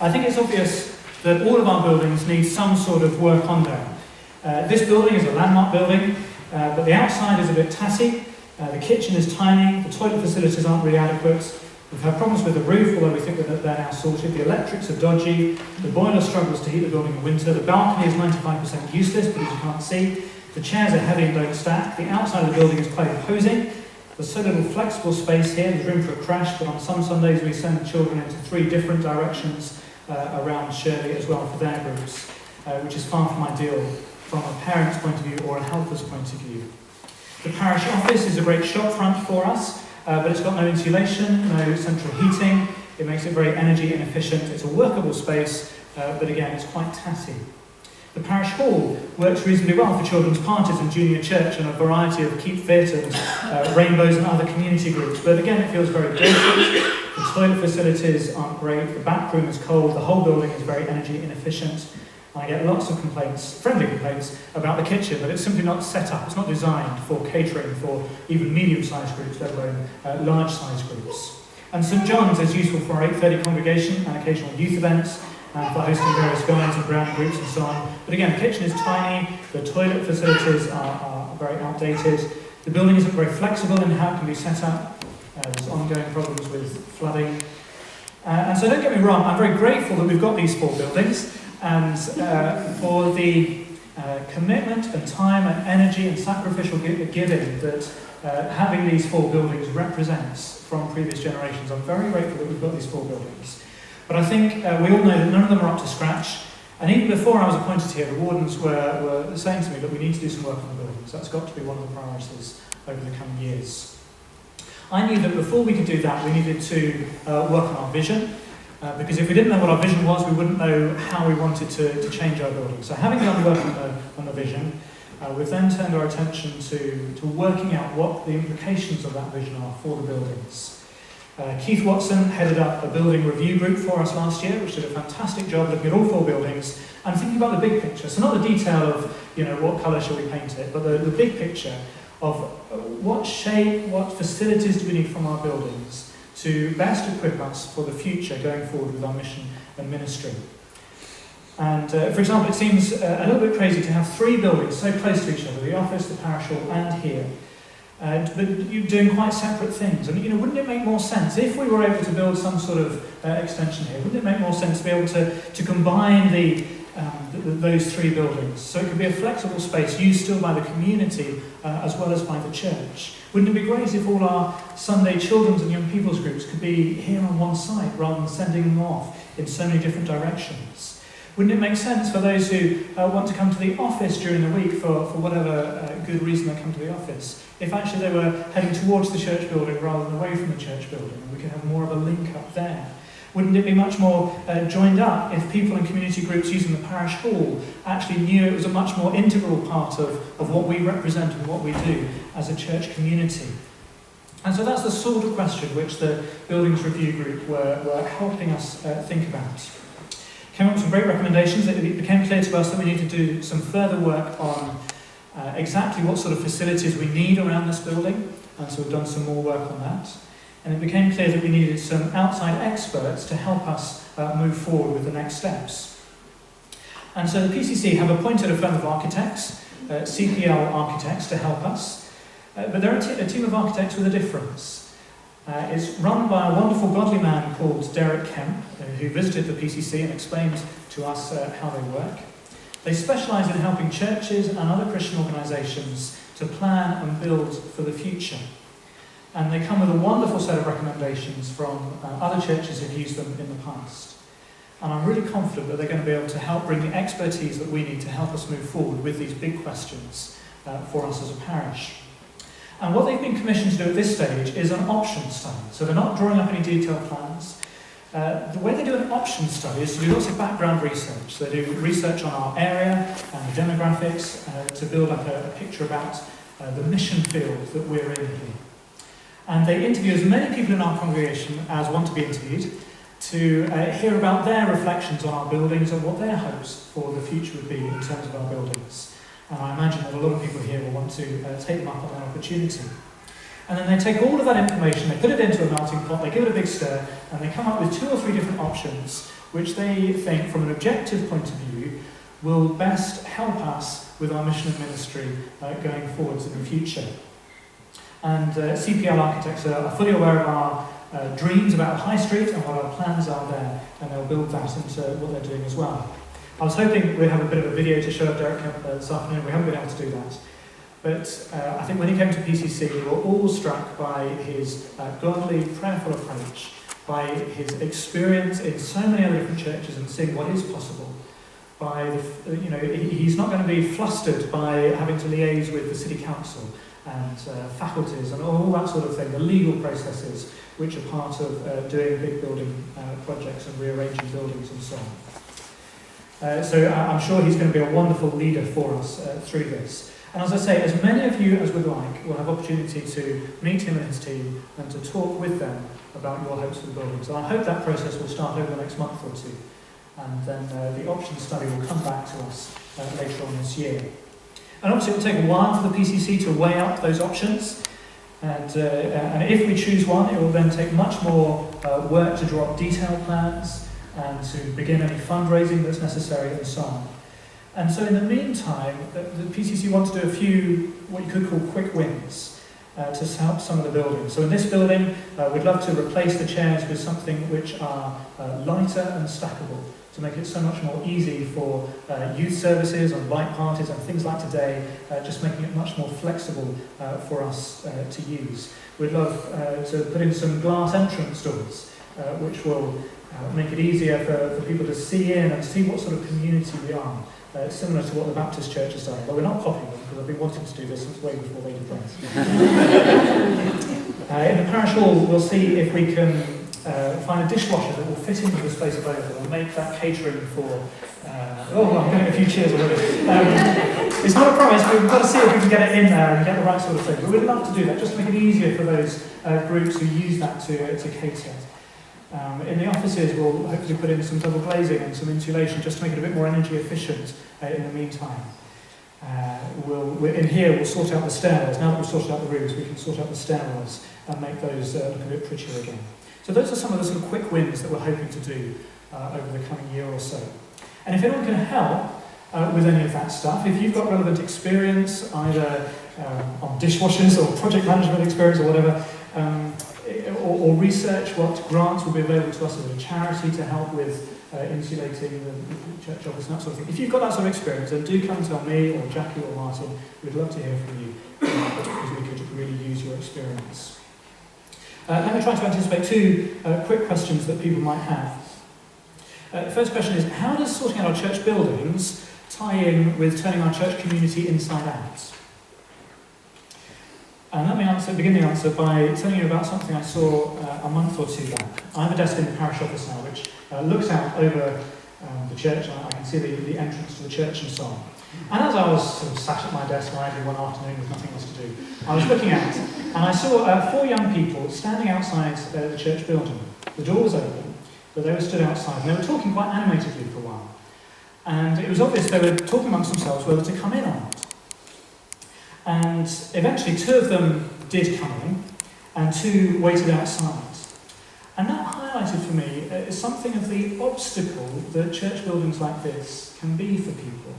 I think it's obvious that all of our buildings need some sort of work on them. This building is a landmark building, but the outside is a bit tatty. The kitchen is tiny, the toilet facilities aren't really adequate. We've had problems with the roof, although we think that they're now sorted. The electrics are dodgy. The boiler struggles to heat the building in winter. The balcony is 95% useless, but as you can't see, the chairs are heavy and don't stack. The outside of the building is quite imposing. There's so little flexible space here. There's room for a crash, but on some Sundays we send children into 3 different directions around Shirley as well for their groups, which is far from ideal from a parent's point of view or a helper's point of view. The parish office is a great shop front for us, but it's got no insulation, no central heating. It makes it very energy inefficient. It's a workable space, but again, it's quite tatty. The parish hall works reasonably well for children's parties and junior church and a variety of keep fit and rainbows and other community groups, but again, it feels very dated. The toilet facilities aren't great, the back room is cold, the whole building is very energy inefficient. I get lots of complaints, friendly complaints, about the kitchen, but it's simply not set up. It's not designed for catering for even medium-sized groups, let alone large-sized groups. And St John's is useful for our 8:30 congregation and occasional youth events, and for hosting various guides and brownie groups and so on. But again, the kitchen is tiny, the toilet facilities are very outdated, the building isn't very flexible in how it can be set up, there's ongoing problems with flooding. And so don't get me wrong, I'm very grateful that we've got these 4 buildings, and for the commitment and time and energy and sacrificial giving that having these 4 buildings represents from previous generations. I'm very grateful that we've got these 4 buildings. But I think we all know that none of them are up to scratch, and even before I was appointed here, the wardens were saying to me that we need to do some work on the buildings. That's got to be one of the priorities over the coming years. I knew that before we could do that, we needed to work on our vision. Because if we didn't know what our vision was, we wouldn't know how we wanted to change our building. So having done work on the vision, we've then turned our attention to working out what the implications of that vision are for the buildings. Keith Watson headed up a building review group for us last year, which did a fantastic job looking at all 4 buildings and thinking about the big picture. So not the detail of, what colour shall we paint it, but the big picture of what shape, what facilities do we need from our buildings to best equip us for the future going forward with our mission and ministry. And for example, it seems a little bit crazy to have 3 buildings so close to each other, the office, the parish hall and here, but you're doing quite separate things. And wouldn't it make more sense, if we were able to build some sort of extension here, wouldn't it make more sense to be able to combine those 3 buildings, so it could be a flexible space used still by the community as well as by the church? Wouldn't it be great if all our Sunday children's and young people's groups could be here on one site rather than sending them off in so many different directions? Wouldn't it make sense for those who want to come to the office during the week for whatever good reason they come to the office, if actually they were heading towards the church building rather than away from the church building, and we could have more of a link up there? Wouldn't it be much more joined up if people in community groups using the parish hall actually knew it was a much more integral part of what we represent and what we do as a church community? And so that's the sort of question which the Buildings Review Group were helping us think about. Came up with some great recommendations. It became clear to us that we need to do some further work on exactly what sort of facilities we need around this building, and so we've done some more work on that. And it became clear that we needed some outside experts to help us move forward with the next steps. And so the PCC have appointed a firm of architects, CPL Architects, to help us. But they're a team of architects with a difference. It's run by a wonderful godly man called Derek Kemp, who visited the PCC and explained to us how they work. They specialise in helping churches and other Christian organisations to plan and build for the future. And they come with a wonderful set of recommendations from other churches who've used them in the past. And I'm really confident that they're going to be able to help bring the expertise that we need to help us move forward with these big questions for us as a parish. And what they've been commissioned to do at this stage is an option study. So they're not drawing up any detailed plans. The way they do an option study is to do lots of background research. So they do research on our area and the demographics to build up a picture about the mission field that we're in here. And they interview as many people in our congregation as want to be interviewed to hear about their reflections on our buildings and what their hopes for the future would be in terms of our buildings. And I imagine that a lot of people here will want to take them up on that opportunity. And then they take all of that information, they put it into a melting pot, they give it a big stir, and they come up with 2 or 3 different options which they think, from an objective point of view, will best help us with our mission and ministry going forwards in the future. And CPL architects are fully aware of our dreams about High Street and what our plans are there, and they'll build that into what they're doing as well. I was hoping we'd have a bit of a video to show of Derek Kemp this afternoon. We haven't been able to do that. But I think when he came to PCC, we were all struck by his godly, prayerful approach, by his experience in so many other different churches and seeing what is possible. By he's not going to be flustered by having to liaise with the city council and faculties and all that sort of thing, the legal processes which are part of doing big building projects and rearranging buildings and so on. So I'm sure he's going to be a wonderful leader for us through this. And as I say, as many of you as would like will have opportunity to meet him and his team and to talk with them about your hopes for the buildings. And I hope that process will start over the next month or two. And then the options study will come back to us later on this year. And obviously it will take a while for the PCC to weigh up those options. And if we choose one, it will then take much more work to draw up detailed plans and to begin any fundraising that's necessary and so on. And so in the meantime, the PCC want to do a few, what you could call quick wins to help some of the buildings. So in this building, we'd love to replace the chairs with something which are lighter and stackable, to make it so much more easy for youth services and light parties and things like today, just making it much more flexible for us to use. We'd love to put in some glass entrance doors, which will make it easier for people to see in and see what sort of community we are. Similar to what the Baptist Church has done, but we're not copying them because I've been wanting to do this since way before they did that. In the parish hall, we'll see if we can find a dishwasher that will fit into the space available and make that catering for... I'm getting a few cheers already. It's not a promise, but we've got to see if we can get it in there and get the right sort of thing. But we'd love to do that, just to make it easier for those groups who use that to cater. In the offices, we'll hopefully put in some double glazing and some insulation just to make it a bit more energy efficient in the meantime. In here, we'll sort out the stairwells. Now that we've sorted out the rooms, we can sort out the stairwells and make those look a bit prettier again. So those are some of the sort of quick wins that we're hoping to do over the coming year or so. And if anyone can help with any of that stuff, if you've got relevant experience, either on dishwashers or project management experience or whatever, or research what grants will be available to us as a charity to help with insulating the church office and that sort of thing. If you've got that sort of experience, then do come and tell me or Jackie or Martin. We'd love to hear from you because we could really use your experience. Let me try to anticipate 2 quick questions that people might have. The first question is, how does sorting out our church buildings tie in with turning our church community inside out? And let me begin the answer by telling you about something I saw a month or 2 back. I have a desk in the parish office now which looks out over the church, and I can see the entrance to the church and so on. And as I was sort of sat at my desk idly one afternoon with nothing else to do, I was looking out and I saw 4 young people standing outside the church building. The door was open, but they were stood outside and they were talking quite animatedly for a while. And it was obvious they were talking amongst themselves whether to come in or not. And eventually 2 of them did come in, and 2 waited outside. And that highlighted for me something of the obstacle that church buildings like this can be for people.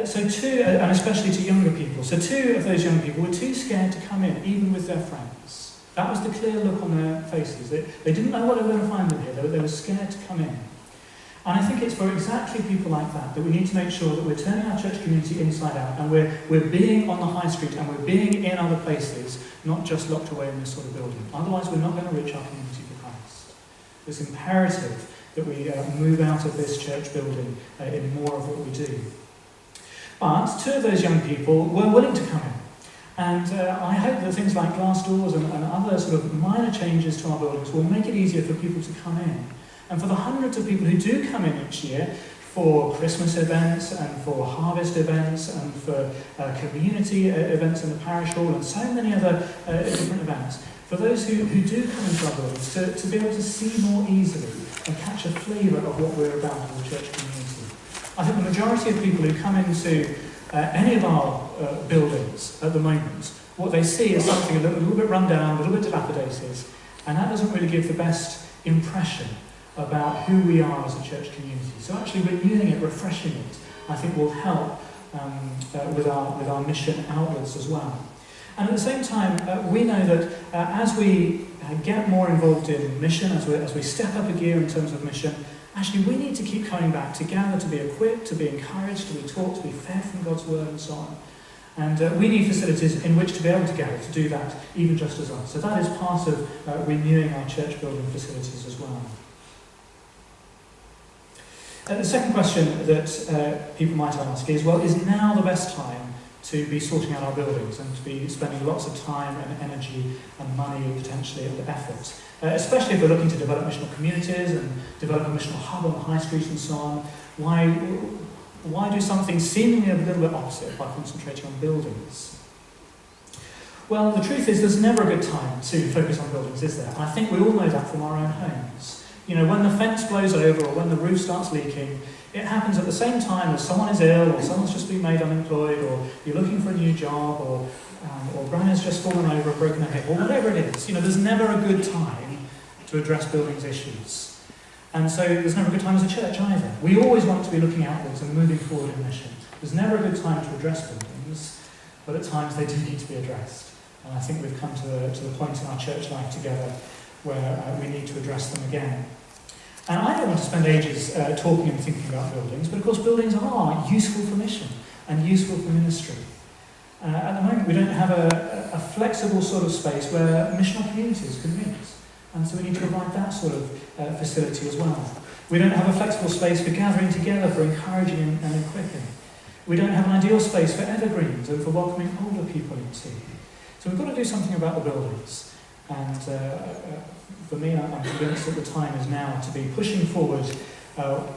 So 2, and especially to younger people, so 2 of those young people were too scared to come in, even with their friends. That was the clear look on their faces. They didn't know what they were going to find them here, they were scared to come in. And I think it's for exactly people like that we need to make sure that we're turning our church community inside out, and we're being on the high street and we're being in other places, not just locked away in this sort of building. Otherwise we're not going to reach our community for Christ. It's imperative that we move out of this church building in more of what we do. But 2 of those young people were willing to come in. And I hope that things like glass doors and other sort of minor changes to our buildings will make it easier for people to come in. And for the hundreds of people who do come in each year for Christmas events and for harvest events and for community events in the parish hall and so many other different events, for those who do come into our buildings to be able to see more easily and catch a flavour of what we're about in the church community. I think the majority of people who come into any of our buildings at the moment what they see is something a little bit run down, a little bit dilapidated, and that doesn't really give the best impression about who we are as a church community. So actually renewing it, refreshing it, I think will help with our mission outwards as well. And at the same time, we know that as we get more involved in mission, as we step up a gear in terms of mission, actually we need to keep coming back to gather, to be equipped, to be encouraged, to be taught, to be fed from God's word and so on. And we need facilities in which to be able to gather, to do that, even just as us. So that is part of renewing our church building facilities as well. The second question that people might ask is, well, is now the best time to be sorting out our buildings and to be spending lots of time and energy and money potentially and effort? Especially if we're looking to develop missional communities and develop a missional hub on the high street and so on. Why do something seemingly a little bit opposite by concentrating on buildings? Well, the truth is there's never a good time to focus on buildings, is there? And I think we all know that from our own homes. You know, when the fence blows over or when the roof starts leaking, it happens at the same time as someone is ill or someone's just been made unemployed or you're looking for a new job or Brian's just fallen over or broken a hip or whatever it is. You know, there's never a good time to address buildings issues. And so there's never a good time as a church either. We always want to be looking outwards and moving forward in mission. There's never a good time to address buildings, but at times they do need to be addressed. And I think we've come to the point in our church life together where we need to address them again. And I don't want to spend ages talking and thinking about buildings, but of course buildings are useful for mission and useful for ministry. At the moment we don't have a flexible sort of space where missional communities can meet. And so we need to provide that sort of facility as well. We don't have a flexible space for gathering together, for encouraging and equipping. We don't have an ideal space for evergreens and for welcoming older people into. So we've got to do something about the buildings. And for me, I'm convinced that the time is now to be pushing forward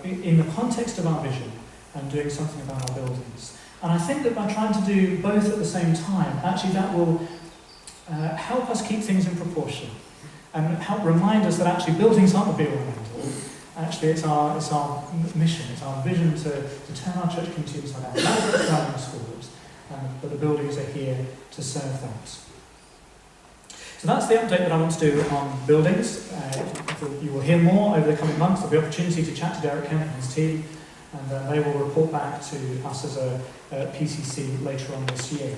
in the context of our vision and doing something about our buildings. And I think that by trying to do both at the same time, actually that will help us keep things in proportion and help remind us that actually buildings aren't the be-all and end-all. Actually, it's our mission, it's our vision to turn our church community inside out. That's what's driving us forward. But the buildings are here to serve that. So that's the update that I want to do on buildings. You will hear more over the coming months. There'll be opportunity to chat to Derek Kemp and his team, and they will report back to us as a PCC later on this year.